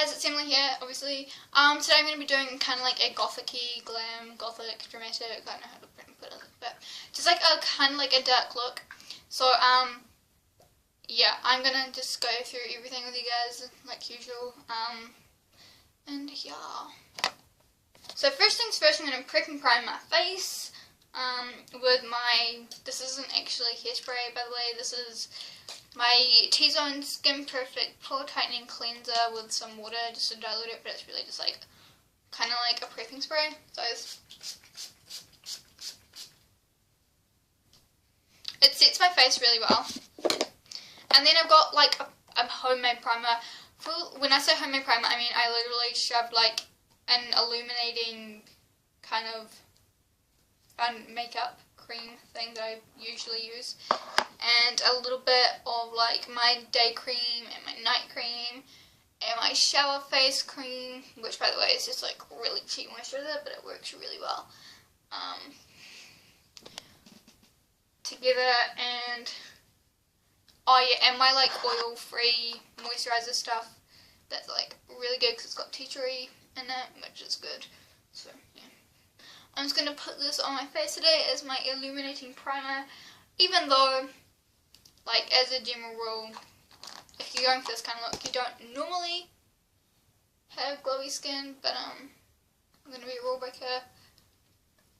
guys, it's Emily here, obviously. Today I'm going to be doing kind of like a gothic-y, glam, gothic, dramatic, I don't know how to put it, but just like a kind of like a dark look. So, yeah, I'm going to just go through everything with you guys, like usual, and yeah. So first things first, I'm going to prep and prime my face, with my, this isn't actually hairspray, by the way, this is my T-Zone Skin Perfect Pore Tightening Cleanser with some water just to dilute it, but it's really just like, kind of like a prepping spray. So it sets my face really well. And then I've got like a homemade primer. When I say homemade primer, I mean I literally shoved like an illuminating kind of makeup cream thing that I usually use, and a little bit of like my day cream and my night cream and my shower face cream, which by the way is just like really cheap moisturizer, but it works really well together. And oh yeah, and my like oil free moisturizer stuff that's like really good because it's got tea tree in it, which is good. So yeah, I'm just going to put this on my face today as my illuminating primer, even though, like, as a general rule, if you're going for this kind of look, you don't normally have glowy skin, but I'm going to be a rule breaker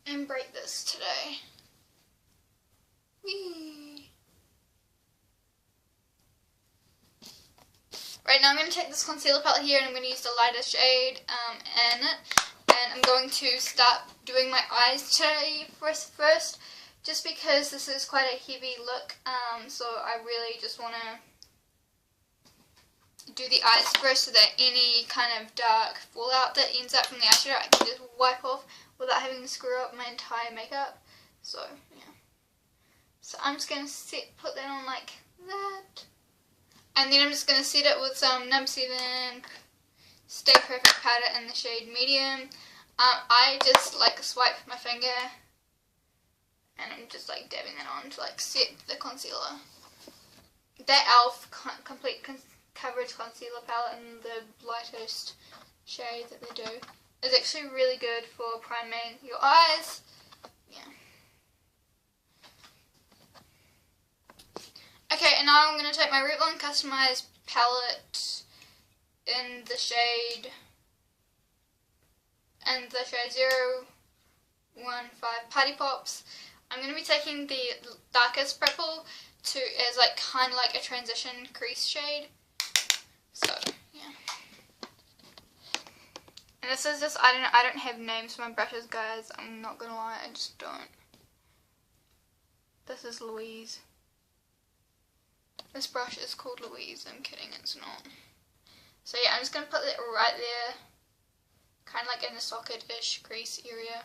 and break this today. Whee! Right now I'm going to take this concealer palette here and I'm going to use the lighter shade in it. And I'm going to start doing my eyes today first, just because this is quite a heavy look, so I really just want to do the eyes first so that any kind of dark fallout that ends up from the eyeshadow I can just wipe off without having to screw up my entire makeup. So yeah, so I'm just going to put that on like that, and then I'm just going to set it with some No. 7 Stay Perfect powder in the shade medium. I just like swipe my finger and I'm just like dabbing that on to like set the concealer. That e.l.f. complete coverage concealer palette in the lightest shade that they do is actually really good for priming your eyes. Yeah. Okay, and now I'm going to take my Revlon Customized palette in the shade 015 Party Pops. I'm going to be taking the darkest purple as like kind of like a transition crease shade. So yeah. And this is just, I don't have names for my brushes, guys. I'm not gonna lie, I just don't. This is Louise. This brush is called Louise. I'm kidding, it's not. So yeah, I'm just going to put it right there, kind of like in the socket-ish crease area.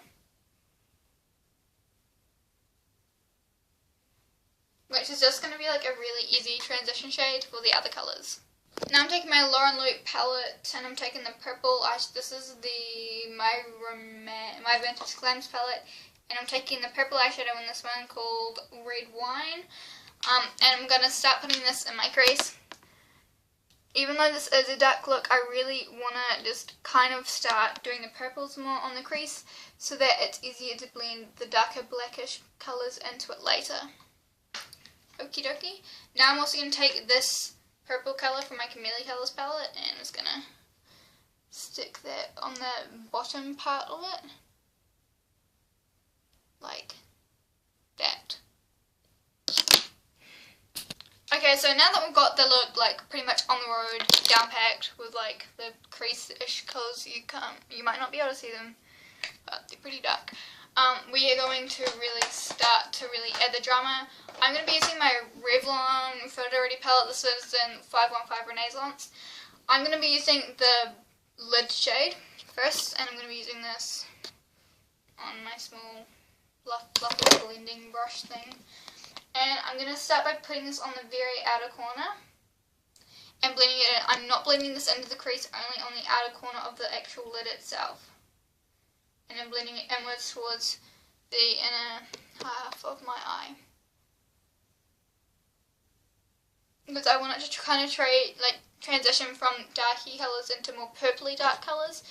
Which is just going to be like a really easy transition shade for the other colours. Now I'm taking my Lauren Luke palette and I'm taking the purple this is the My Vintage Glams palette, and I'm taking the purple eyeshadow in this one called Red Wine. And I'm going to start putting this in my crease. Even though this is a dark look, I really want to just kind of start doing the purples more on the crease so that it's easier to blend the darker blackish colours into it later. Okie dokie. Now I'm also going to take this purple colour from my Camellia Colours palette and I'm just going to stick that on the bottom part of it. Like that. Okay, so now that we've got the look like pretty much on the road, down packed with like the crease-ish colours, you might not be able to see them, but they're pretty dark. We are going to really start to really add the drama. I'm going to be using my Revlon Photo Ready palette. This is in 515 Renaissance. I'm going to be using the lid shade first, and I'm going to be using this on my small fluffy blending brush thing. And I'm going to start by putting this on the very outer corner and blending it in. I'm not blending this into the crease, only on the outer corner of the actual lid itself. And then blending it inwards towards the inner half of my eye. because I want it to kind of transition from darky colours into more purpley dark colours.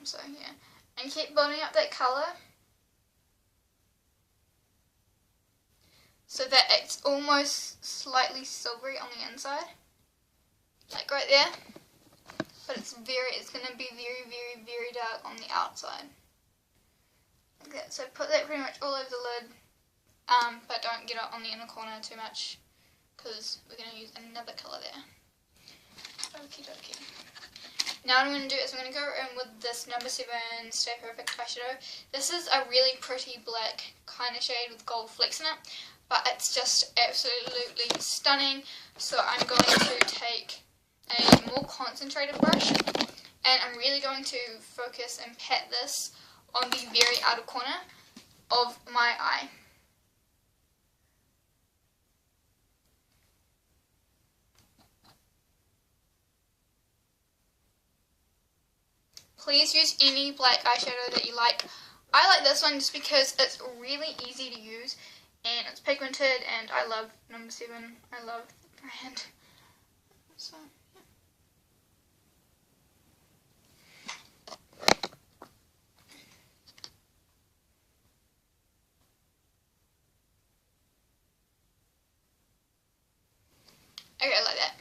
So yeah, and keep building up that colour so that it's almost slightly silvery on the inside, like right there. But it's going to be very, very, very dark on the outside. Like that. So put that pretty much all over the lid, but don't get it on the inner corner too much, because we're going to use another colour there. Okie dokie. Now what I'm going to do is I'm going to go in with this number 7 Stay Perfect eyeshadow. This is a really pretty black kind of shade with gold flecks in it, but it's just absolutely stunning. So I'm going to take a more concentrated brush, and I'm really going to focus and pat this on the very outer corner of my eye. Please use any black eyeshadow that you like. I like this one just because it's really easy to use and it's pigmented, and I love number 7. I love the brand. So, yeah. Okay, like that.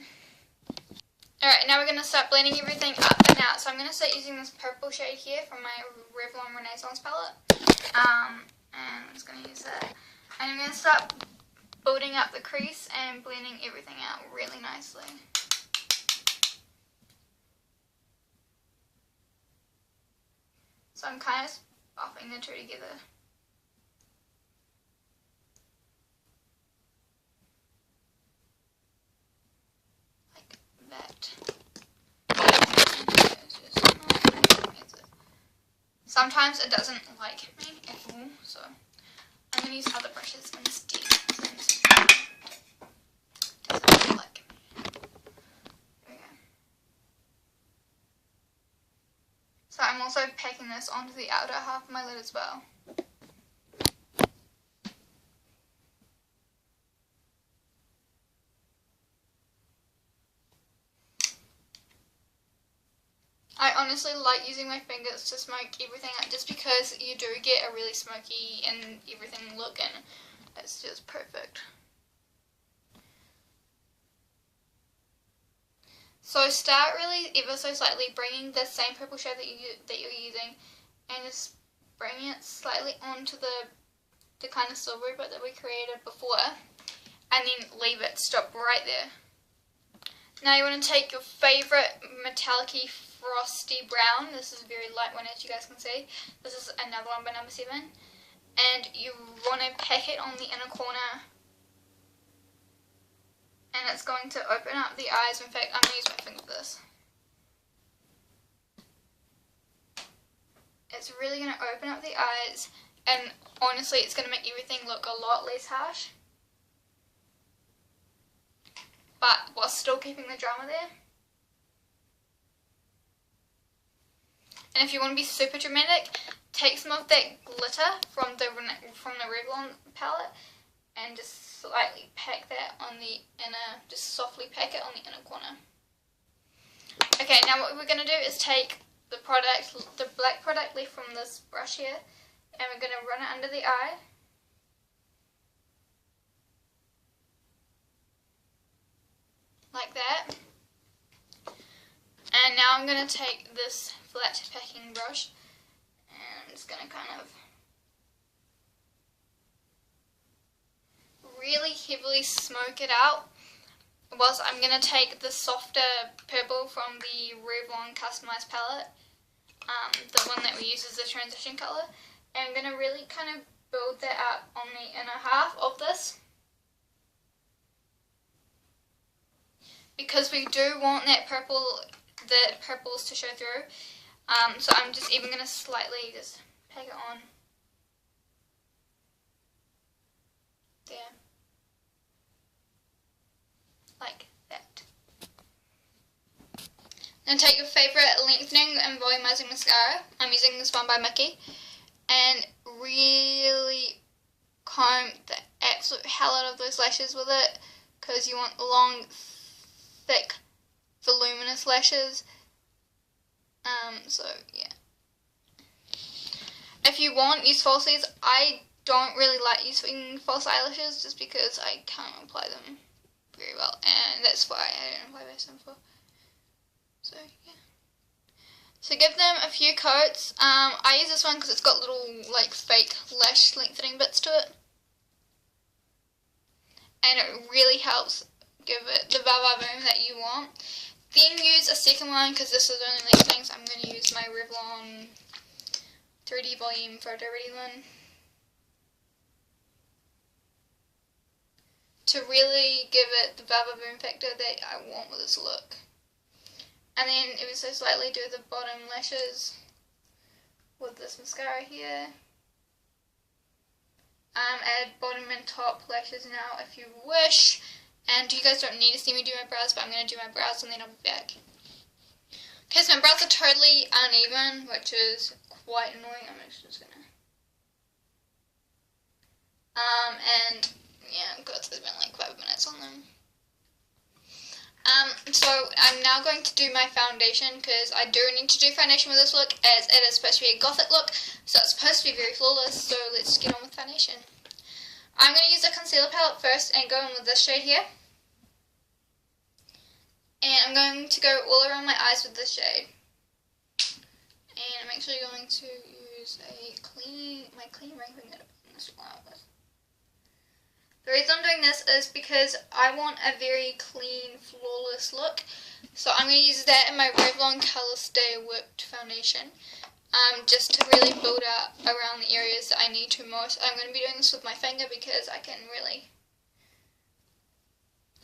Alright, now we're going to start blending everything up and out. So I'm going to start using this purple shade here from my Revlon Renaissance palette. And I'm just going to use that. And I'm going to start building up the crease and blending everything out really nicely. So I'm kind of buffing the two together. Sometimes it doesn't like me at all, so I'm going to use other brushes instead. Doesn't like me. There we go. So I'm also packing this onto the outer half of my lid as well. I honestly like using my fingers to smoke everything up, just because you do get a really smoky and everything look, and it's just perfect. So start really ever so slightly bringing the same purple shade that you're using, and just bringing it slightly onto the kind of silvery bit that we created before, and then leave it, stop right there. Now you want to take your favourite metallic-y frosty brown. This is a very light one, as you guys can see. This is another one by number 7. And you want to pack it on the inner corner. And it's going to open up the eyes. In fact, I'm going to use my finger for this. It's really going to open up the eyes. And honestly, it's going to make everything look a lot less harsh, but while still keeping the drama there. And if you want to be super dramatic, take some of that glitter from the Revlon palette and just slightly pack that on the inner, just softly pack it on the inner corner. Okay, now what we're going to do is take the black product left from this brush here, and we're going to run it under the eye. Like that. And now I'm going to take this flat packing brush, and I'm just going to kind of really heavily smoke it out, whilst I'm going to take the softer purple from the Revlon Customized palette, the one that we use as the transition colour, and I'm going to really kind of build that up on the inner half of this, because we do want the purples to show through. So I'm just even going to slightly just pack it on there, like that. Now take your favourite lengthening and volumizing mascara. I'm using this one by Mickey, and really comb the absolute hell out of those lashes with it. because you want long, thick, voluminous lashes. So yeah. If you want, use falsies. I don't really like using false eyelashes just because I can't apply them very well, and that's why I don't apply base for. So yeah. So give them a few coats. I use this one because it's got little like fake lash lengthening bits to it, and it really helps give it the va-va-voom that you want. Then use a second one because this is only lengthening, so I'm going to use my Revlon 3D Volume Photo Ready one to really give it the va-va-voom factor that I want with this look. And then ever so slightly do the bottom lashes with this mascara here. Add bottom and top lashes now if you wish. And you guys don't need to see me do my brows, but I'm going to do my brows and then I'll be back. Okay, so my brows are totally uneven, which is quite annoying. I'm actually just going to... and yeah, God, there's been like 5 minutes on them. So I'm now going to do my foundation because I do need to do foundation with this look as it is supposed to be a gothic look, so it's supposed to be very flawless, so let's get on with foundation. I'm going to use a concealer palette first and go in with this shade here. And I'm going to go all around my eyes with this shade. And I'm actually going to use my clean ring finger to put this one out with. The reason I'm doing this is because I want a very clean, flawless look. So I'm going to use that in my Revlon Color Stay Whipped foundation. Just to really build up around the areas that I need to most. I'm going to be doing this with my finger because I can really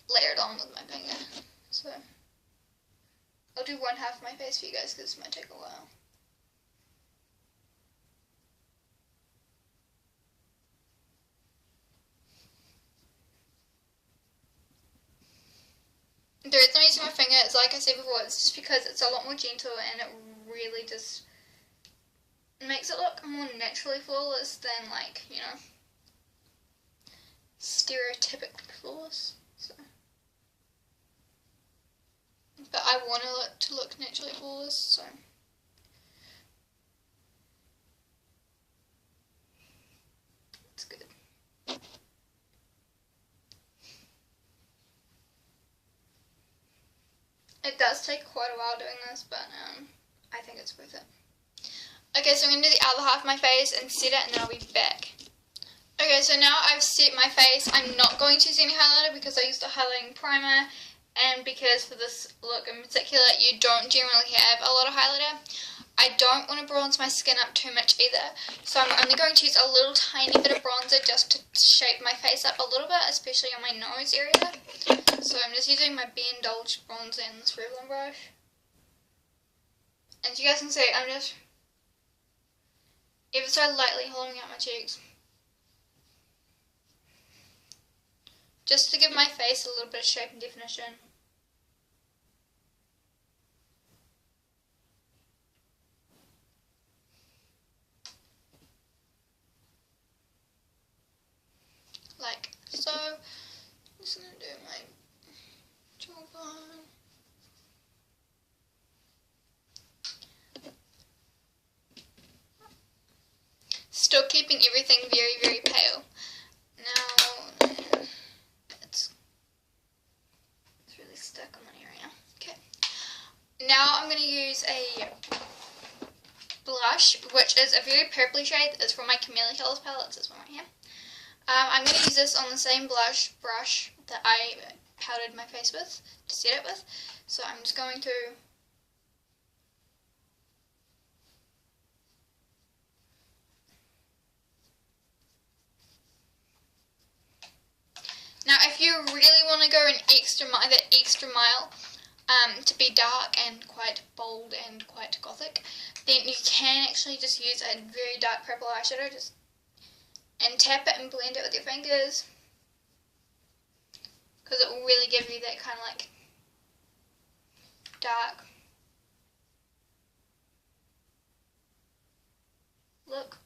layer it on with my finger. So I'll do one half of my face for you guys because this might take a while. The reason I'm using my finger is, like I said before, it's just because it's a lot more gentle and it really just makes it look more naturally flawless than, like, you know, stereotypically flawless. So. But I want it to look naturally flawless, so. It's good. It does take quite a while doing this, but I think it's worth it. Okay, so I'm going to do the other half of my face and set it, and then I'll be back. Okay, so now I've set my face. I'm not going to use any highlighter because I used a highlighting primer, and because for this look in particular, you don't generally have a lot of highlighter. I don't want to bronze my skin up too much either, so I'm only going to use a little tiny bit of bronzer just to shape my face up a little bit, especially on my nose area. So I'm just using my Bare Indulge bronzer in this Revlon brush. And as you guys can see, I'm just ever so lightly hollowing out my cheeks. Just to give my face a little bit of shape and definition. Like so. I'm just going to do my jawline. Still keeping everything very, very pale. Now, it's really stuck on that area. Okay. Now I'm going to use a blush, which is a very purpley shade. It's from my Camellia Colors palette. It's this one right here. I'm going to use this on the same brush that I powdered my face with, to set it with. So I'm just going to now if you really want to go an extra mile to be dark and quite bold and quite gothic, then you can actually just use a very dark purple eyeshadow and tap it and blend it with your fingers, because it will really give you that kind of like dark look,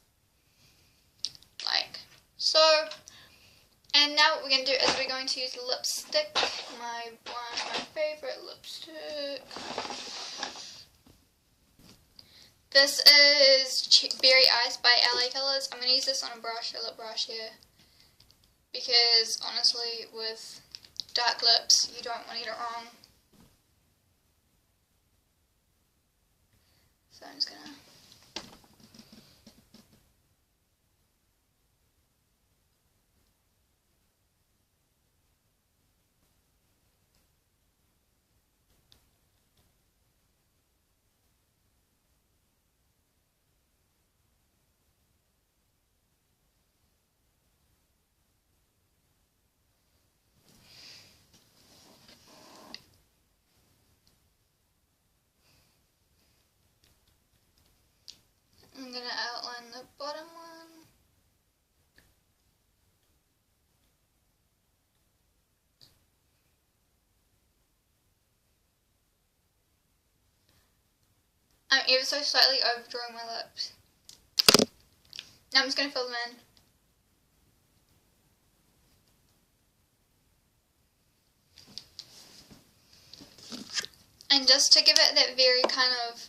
like so. And now what we're going to do is we're going to use lipstick, my favourite lipstick. This is Berry Ice by LA Colors. I'm going to use this on a lip brush here, because honestly with dark lips you don't want to get it wrong. So I'm just going to outline the bottom one. I'm ever so slightly overdrawing my lips. Now I'm just going to fill them in. And just to give it that very kind of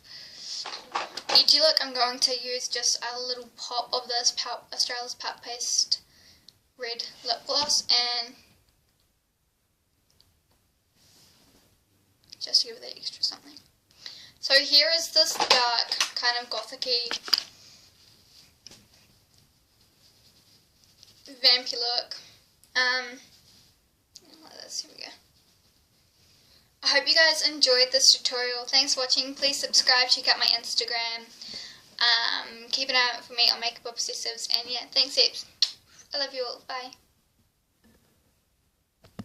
edgy look, I'm going to use just a little pop of this Australia's Pat Paste red lip gloss, and just to give it that extra something. So here is this dark, kind of gothic-y, vampy look. Like this, here we go. I hope you guys enjoyed this tutorial. Thanks for watching. Please subscribe, check out my Instagram. Keep an eye out for me on Makeup Obsessives, and yeah, thanks heaps. I love you all. Bye.